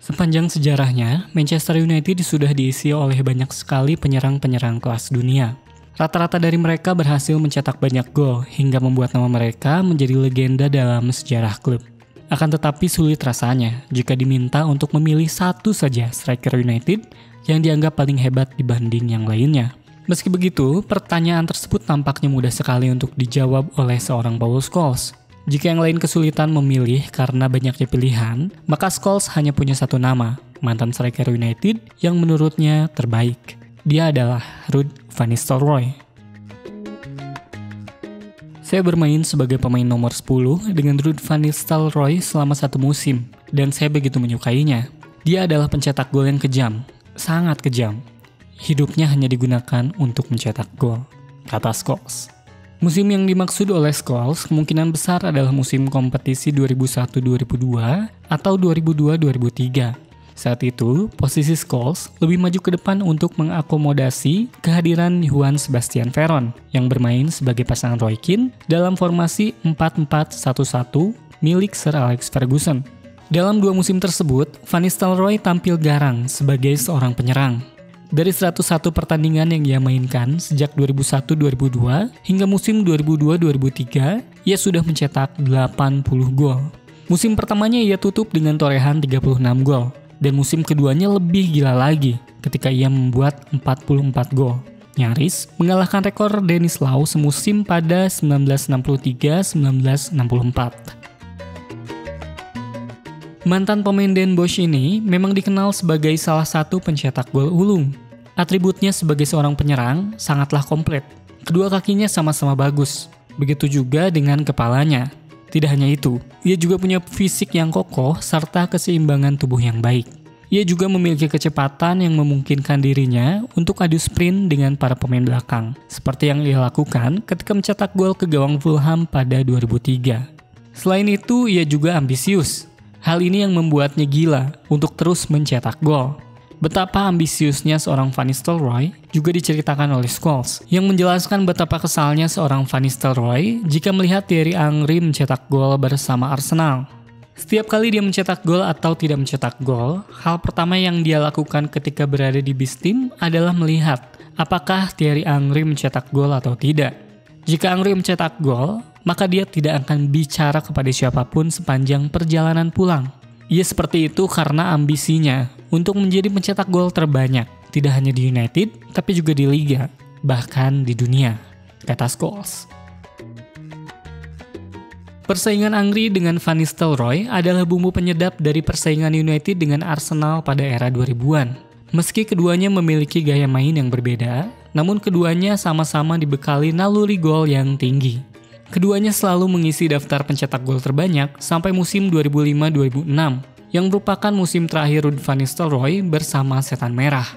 Sepanjang sejarahnya, Manchester United sudah diisi oleh banyak sekali penyerang-penyerang kelas dunia. Rata-rata dari mereka berhasil mencetak banyak gol hingga membuat nama mereka menjadi legenda dalam sejarah klub. Akan tetapi sulit rasanya jika diminta untuk memilih satu saja striker United yang dianggap paling hebat dibanding yang lainnya. Meski begitu, pertanyaan tersebut tampaknya mudah sekali untuk dijawab oleh seorang Paul Scholes. Jika yang lain kesulitan memilih karena banyaknya pilihan, maka Scholes hanya punya satu nama, mantan striker United yang menurutnya terbaik. Dia adalah Ruud van Nistelrooy. Saya bermain sebagai pemain nomor 10 dengan Ruud van Nistelrooy selama 1 musim, dan saya begitu menyukainya. Dia adalah pencetak gol yang kejam, sangat kejam. Hidupnya hanya digunakan untuk mencetak gol, kata Scholes. Musim yang dimaksud oleh Scholes kemungkinan besar adalah musim kompetisi 2001-2002 atau 2002-2003. Saat itu, posisi Scholes lebih maju ke depan untuk mengakomodasi kehadiran Johan Sebastian Veron yang bermain sebagai pasangan Roy Keane dalam formasi 4-4-1-1 milik Sir Alex Ferguson. Dalam 2 musim tersebut, Van Nistelrooy tampil garang sebagai seorang penyerang. Dari 101 pertandingan yang ia mainkan sejak 2001-2002 hingga musim 2002-2003, ia sudah mencetak 80 gol. Musim pertamanya ia tutup dengan torehan 36 gol, dan musim keduanya lebih gila lagi ketika ia membuat 44 gol. Nyaris mengalahkan rekor Denis Law semusim pada 1963-1964. Mantan pemain Den Bosch ini memang dikenal sebagai salah satu pencetak gol ulung. Atributnya sebagai seorang penyerang sangatlah komplit. Kedua kakinya sama-sama bagus. Begitu juga dengan kepalanya. Tidak hanya itu, ia juga punya fisik yang kokoh serta keseimbangan tubuh yang baik. Ia juga memiliki kecepatan yang memungkinkan dirinya untuk adu sprint dengan para pemain belakang, seperti yang ia lakukan ketika mencetak gol ke gawang Fulham pada 2003. Selain itu, ia juga ambisius. Hal ini yang membuatnya gila untuk terus mencetak gol. Betapa ambisiusnya seorang Van Nistelrooy juga diceritakan oleh Scholes, yang menjelaskan betapa kesalnya seorang Van Nistelrooy jika melihat Thierry Henry mencetak gol bersama Arsenal. Setiap kali dia mencetak gol atau tidak mencetak gol, hal pertama yang dia lakukan ketika berada di bis tim adalah melihat apakah Thierry Henry mencetak gol atau tidak. Jika Henry mencetak gol, maka dia tidak akan bicara kepada siapapun sepanjang perjalanan pulang. Ia seperti itu karena ambisinya untuk menjadi pencetak gol terbanyak, tidak hanya di United, tapi juga di Liga, bahkan di dunia, kata Scholes. Persaingan Henry dengan Van Nistelrooy adalah bumbu penyedap dari persaingan United dengan Arsenal pada era 2000-an. Meski keduanya memiliki gaya main yang berbeda, namun keduanya sama-sama dibekali naluri gol yang tinggi. Keduanya selalu mengisi daftar pencetak gol terbanyak sampai musim 2005-2006, yang merupakan musim terakhir Ruud van Nistelrooy bersama Setan Merah.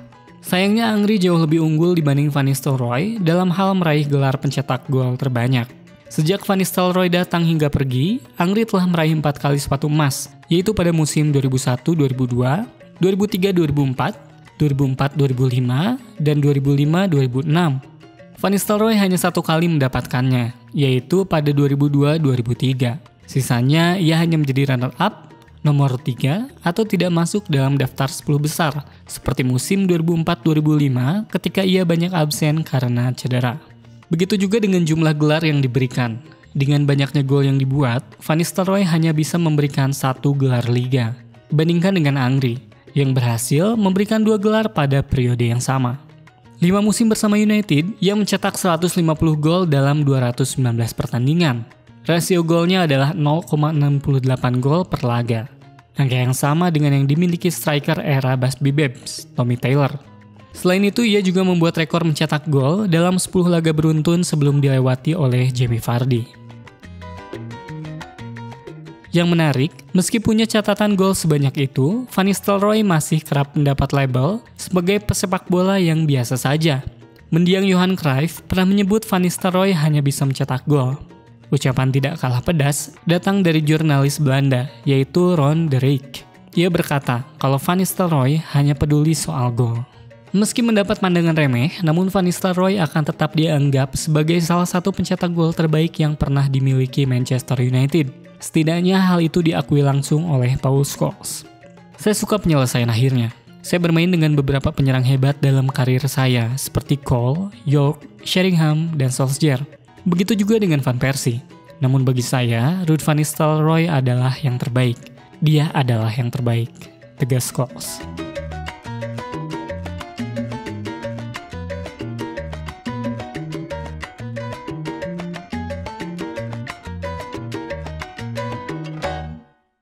Sayangnya Henry jauh lebih unggul dibanding Van Nistelrooy dalam hal meraih gelar pencetak gol terbanyak. Sejak Van Nistelrooy datang hingga pergi, Henry telah meraih 4 kali sepatu emas, yaitu pada musim 2001-2002, 2003-2004, 2004-2005, dan 2005-2006. Van Nistelrooy hanya 1 kali mendapatkannya, yaitu pada 2002-2003. Sisanya ia hanya menjadi runner-up, nomor 3, atau tidak masuk dalam daftar 10 besar, seperti musim 2004-2005 ketika ia banyak absen karena cedera. Begitu juga dengan jumlah gelar yang diberikan. Dengan banyaknya gol yang dibuat, Van Nistelrooy hanya bisa memberikan 1 gelar liga, dibandingkan dengan Henry, yang berhasil memberikan 2 gelar pada periode yang sama. 5 musim bersama United, ia mencetak 150 gol dalam 219 pertandingan. Rasio golnya adalah 0,68 gol per laga. Angka yang sama dengan yang dimiliki striker era Busby Babes, Tommy Taylor. Selain itu, ia juga membuat rekor mencetak gol dalam 10 laga beruntun sebelum dilewati oleh Jamie Vardy. Yang menarik, meski punya catatan gol sebanyak itu, Van Nistelrooy masih kerap mendapat label sebagai pesepak bola yang biasa saja. Mendiang Johan Cruyff pernah menyebut Van Nistelrooy hanya bisa mencetak gol. Ucapan tidak kalah pedas datang dari jurnalis Belanda, yaitu Ron de Rijk. Ia berkata kalau Van Nistelrooy hanya peduli soal gol. Meski mendapat pandangan remeh, namun Van Nistelrooy akan tetap dianggap sebagai salah satu pencetak gol terbaik yang pernah dimiliki Manchester United. Setidaknya hal itu diakui langsung oleh Paul Scholes. Saya suka penyelesaian akhirnya. Saya bermain dengan beberapa penyerang hebat dalam karir saya, seperti Cole, York, Sheringham, dan Solskjaer. Begitu juga dengan Van Persie. Namun bagi saya, Ruud van Nistelrooy adalah yang terbaik. Dia adalah yang terbaik, tegas Scholes.